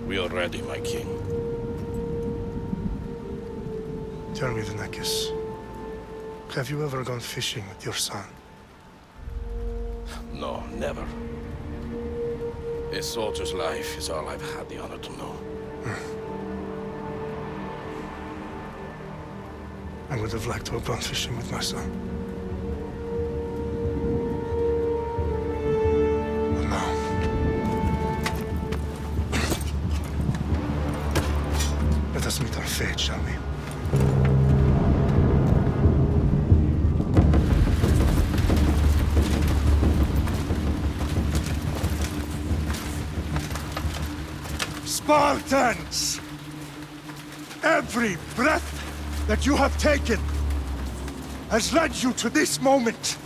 We are ready, my king. Tell me, the Nekis. Have you ever gone fishing with your son? No, never. A soldier's life is all I've had the honor to know. I would have liked to have gone fishing with my son. But no. Let us meet our fate, shall we? Spartans! Every breath that you have taken has led you to this moment.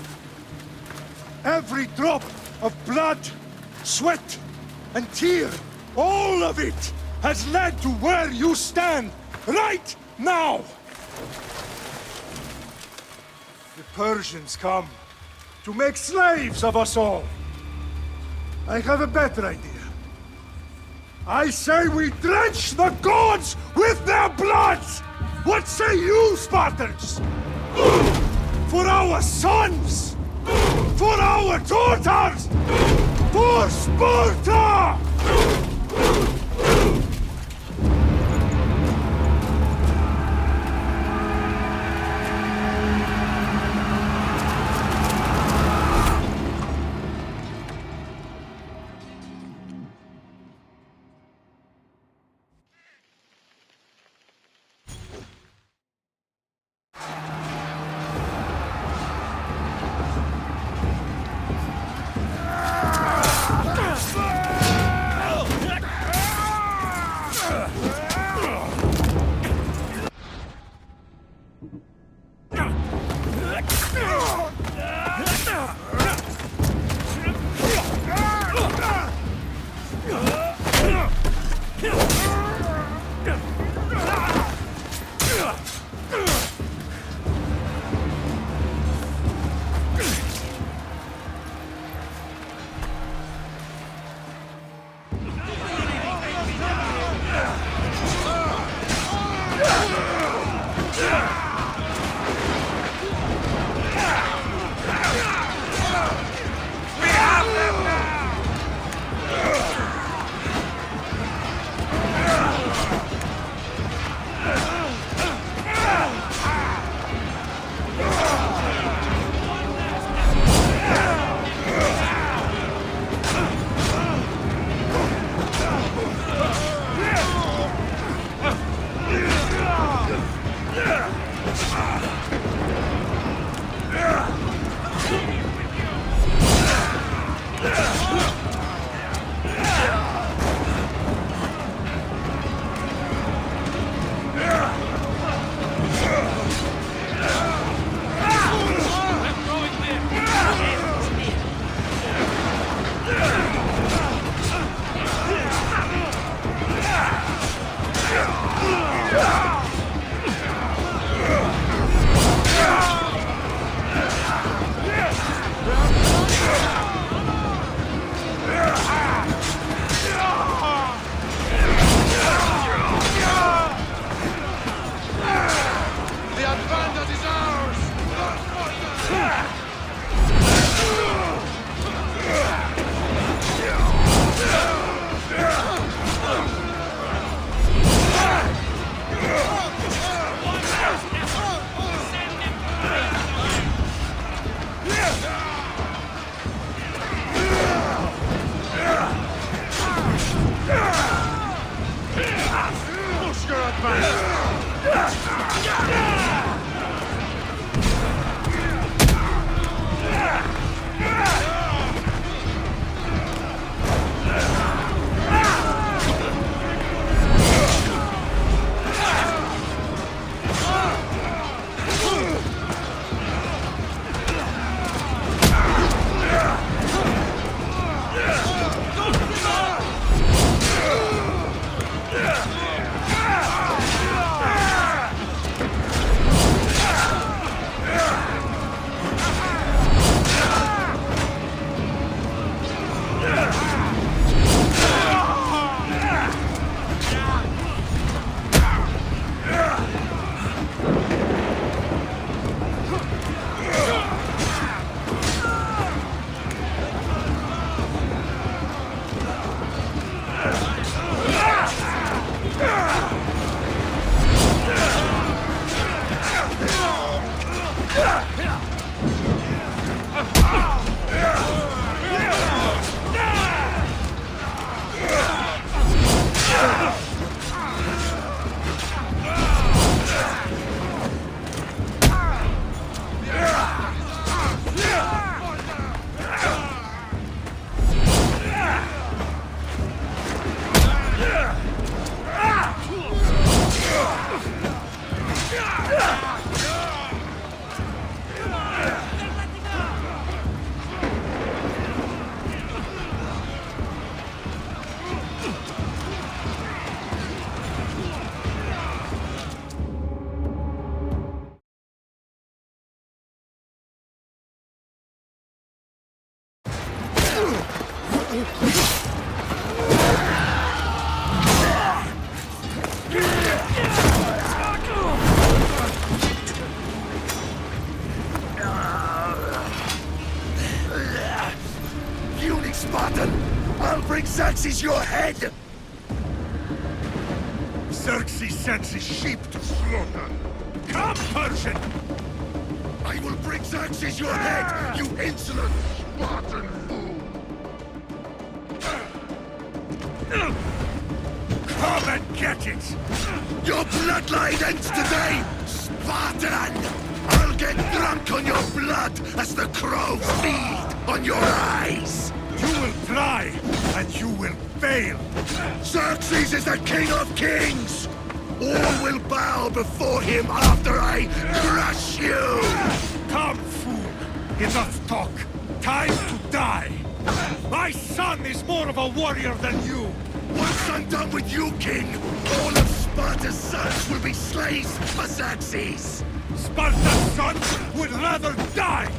Every drop of blood, sweat, and tear, all of it has led to where you stand right now. The Persians come to make slaves of us all. I have a better idea. I say we drench the gods with their blood! What say you, Spartans? For our sons! For our daughters! For Sparta! Spartan! I'll bring Xerxes your head! Xerxes sends his sheep to slaughter. Come, Persian! I will bring Xerxes your head, you insolent Spartan fool! Come and get it! Your bloodline ends today, Spartan! I'll get drunk on your blood as the crows feed on your eyes! You will try, and you will fail! Xerxes is the king of kings! All will bow before him after I crush you! Come, fool! Enough talk! Time to die! My son is more of a warrior than you! Once I'm done with you, king, all of Sparta's sons will be slaves for Xerxes! Sparta's sons would rather die!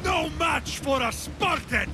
No match for a Spartan!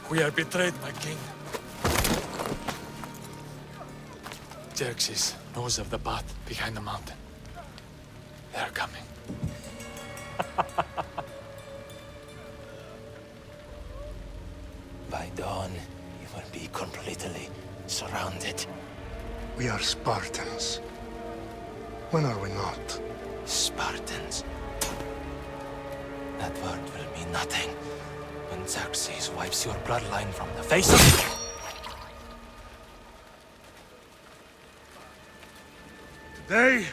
We are betrayed, my king. Xerxes knows of the path behind the mountain. They are coming. By dawn, you will be completely surrounded. We are Spartans. When are we not? Spartans. That word will mean nothing when Xerxes wipes your bloodline from the face of... Today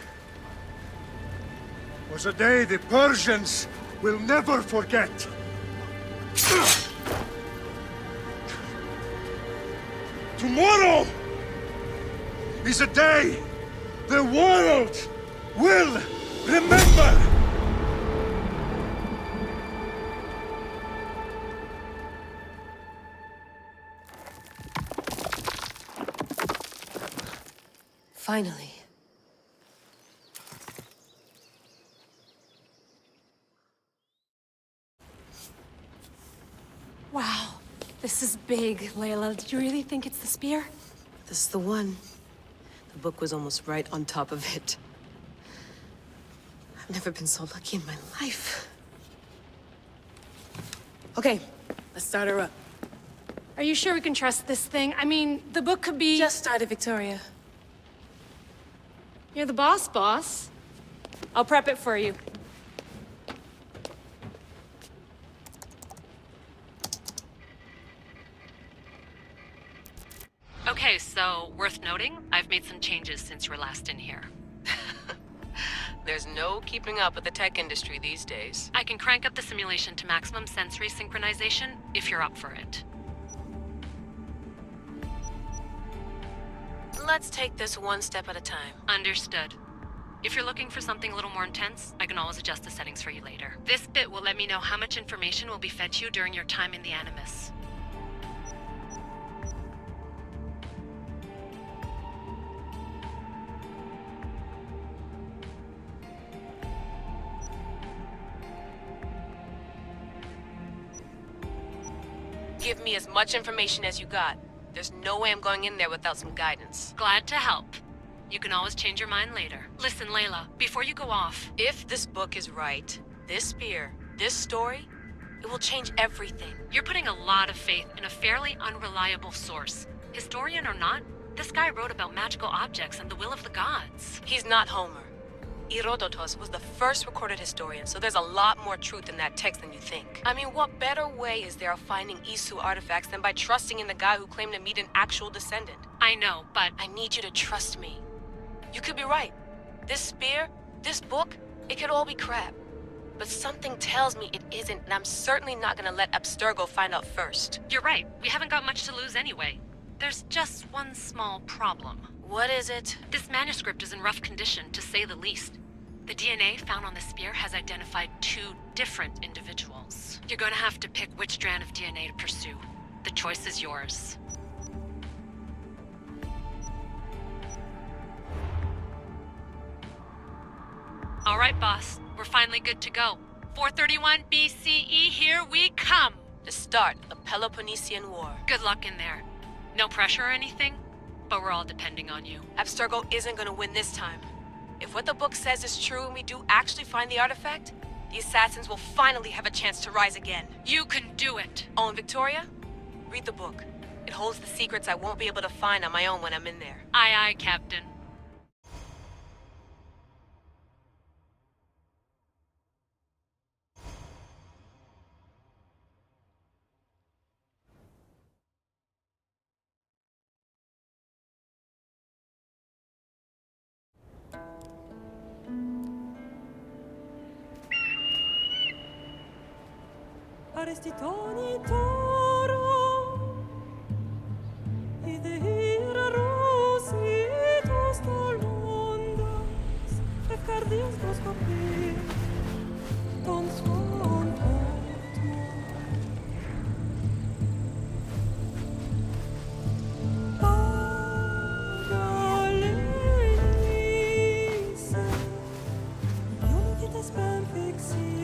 was a day the Persians will never forget. Tomorrow is a day the world will remember. Finally. Wow, this is big, Layla. Did you really think it's the spear? This is the one. The book was almost right on top of it. I've never been so lucky in my life. Okay, let's start her up. Are you sure we can trust this thing? I mean, the book could be... Just started, Victoria. You're the boss. I'll prep it for you. Okay, so worth noting, I've made some changes since you were last in here. There's no keeping up with the tech industry these days. I can crank up the simulation to maximum sensory synchronization if you're up for it. Let's take this one step at a time. Understood. If you're looking for something a little more intense, I can always adjust the settings for you later. This bit will let me know how much information will be fed to you during your time in the Animus. Give me as much information as you got. There's no way I'm going in there without some guidance. Glad to help. You can always change your mind later. Listen, Layla, before you go off... If this book is right, this spear, this story, it will change everything. You're putting a lot of faith in a fairly unreliable source. Historian or not, this guy wrote about magical objects and the will of the gods. He's not Homer. Herodotus was the first recorded historian, so there's a lot more truth in that text than you think. I mean, what better way is there of finding Isu artifacts than by trusting in the guy who claimed to meet an actual descendant? I know, but... I need you to trust me. You could be right. This spear, this book, it could all be crap. But something tells me it isn't, and I'm certainly not gonna let Abstergo find out first. You're right. We haven't got much to lose anyway. There's just one small problem. What is it? This manuscript is in rough condition, to say the least. The DNA found on the spear has identified 2 different individuals. You're gonna have to pick which strand of DNA to pursue. The choice is yours. All right, boss. We're finally good to go. 431 BCE, here we come! The start of the Peloponnesian War. Good luck in there. No pressure or anything, but we're all depending on you. Abstergo isn't gonna win this time. If what the book says is true and we do actually find the artifact, the assassins will finally have a chance to rise again. You can do it! Oh, and Victoria? Read the book. It holds the secrets I won't be able to find on my own when I'm in there. Aye, aye, Captain. Arrestitoni toro, idehira rositos tolondas, efcardios proskopir, ton svon ortmo. Pagalese, ionikites ben fixilioni.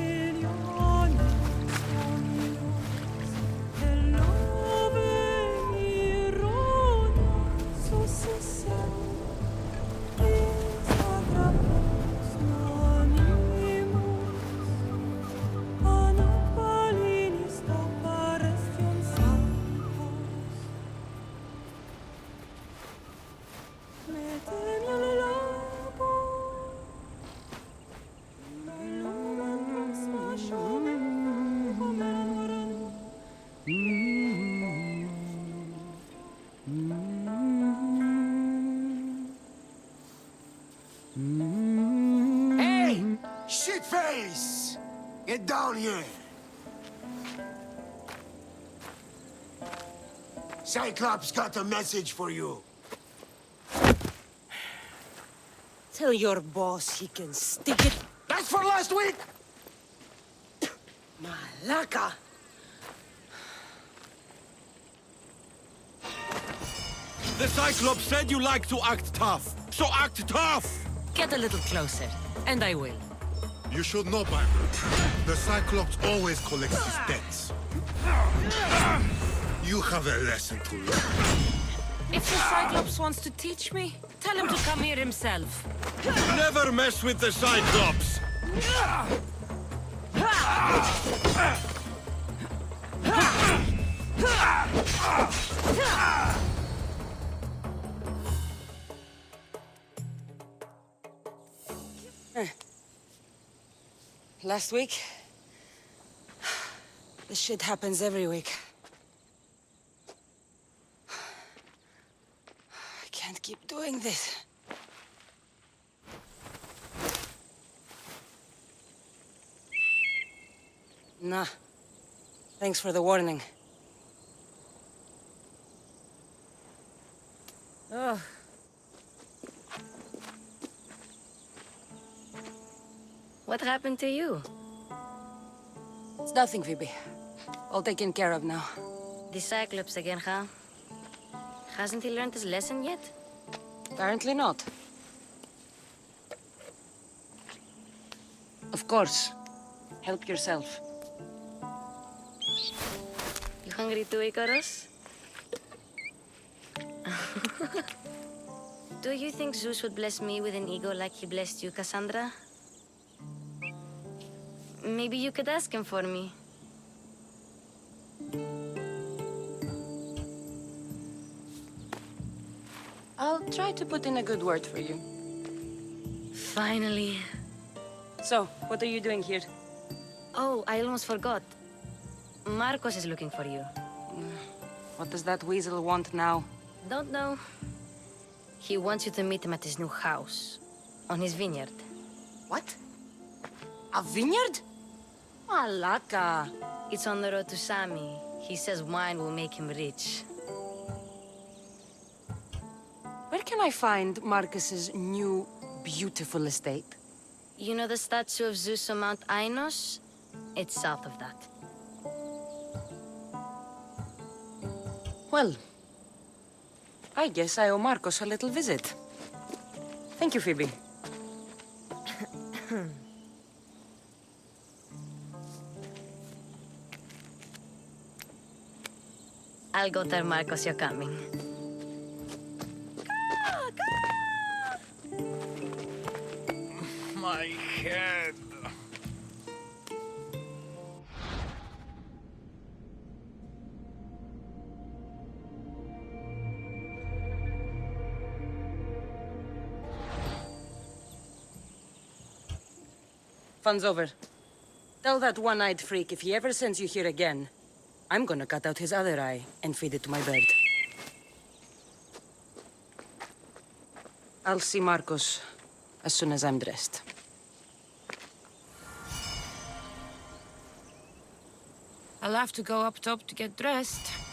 Hey! Shitface! Get down here! Cyclops got a message for you. Tell your boss he can stick it. That's for last week! Malaka! The Cyclops said you like to act tough, so act tough! Get a little closer, and I will. You should know, Bible. The Cyclops always collects his debts. You have a lesson to learn. If the Cyclops wants to teach me, tell him to come here himself. Never mess with the Cyclops! Last week? This shit happens every week. I can't keep doing this. Nah. Thanks for the warning. Oh. What happened to you? It's nothing, Phoebe. All taken care of now. The Cyclops again, huh? Hasn't he learned his lesson yet? Apparently not. Of course. Help yourself. You hungry too, Icarus? Do you think Zeus would bless me with an ego like he blessed you, Cassandra? Maybe you could ask him for me. I'll try to put in a good word for you. Finally. So, what are you doing here? Oh, I almost forgot. Marcos is looking for you. What does that weasel want now? Don't know. He wants you to meet him at his new house. On his vineyard. What? A vineyard? Malaka. It's on the road to Sami. He says wine will make him rich. can I find Marcus's new, beautiful estate? You know the statue of Zeus on Mount Ainos? It's south of that. Well, I guess I owe Marcus a little visit. Thank you, Phoebe. I'll go tell Marcos you're coming. My head. Fun's over. Tell that one-eyed freak if he ever sends you here again, I'm gonna cut out his other eye and feed it to my bird. I'll see Marcos as soon as I'm dressed. I'll have to go up top to get dressed.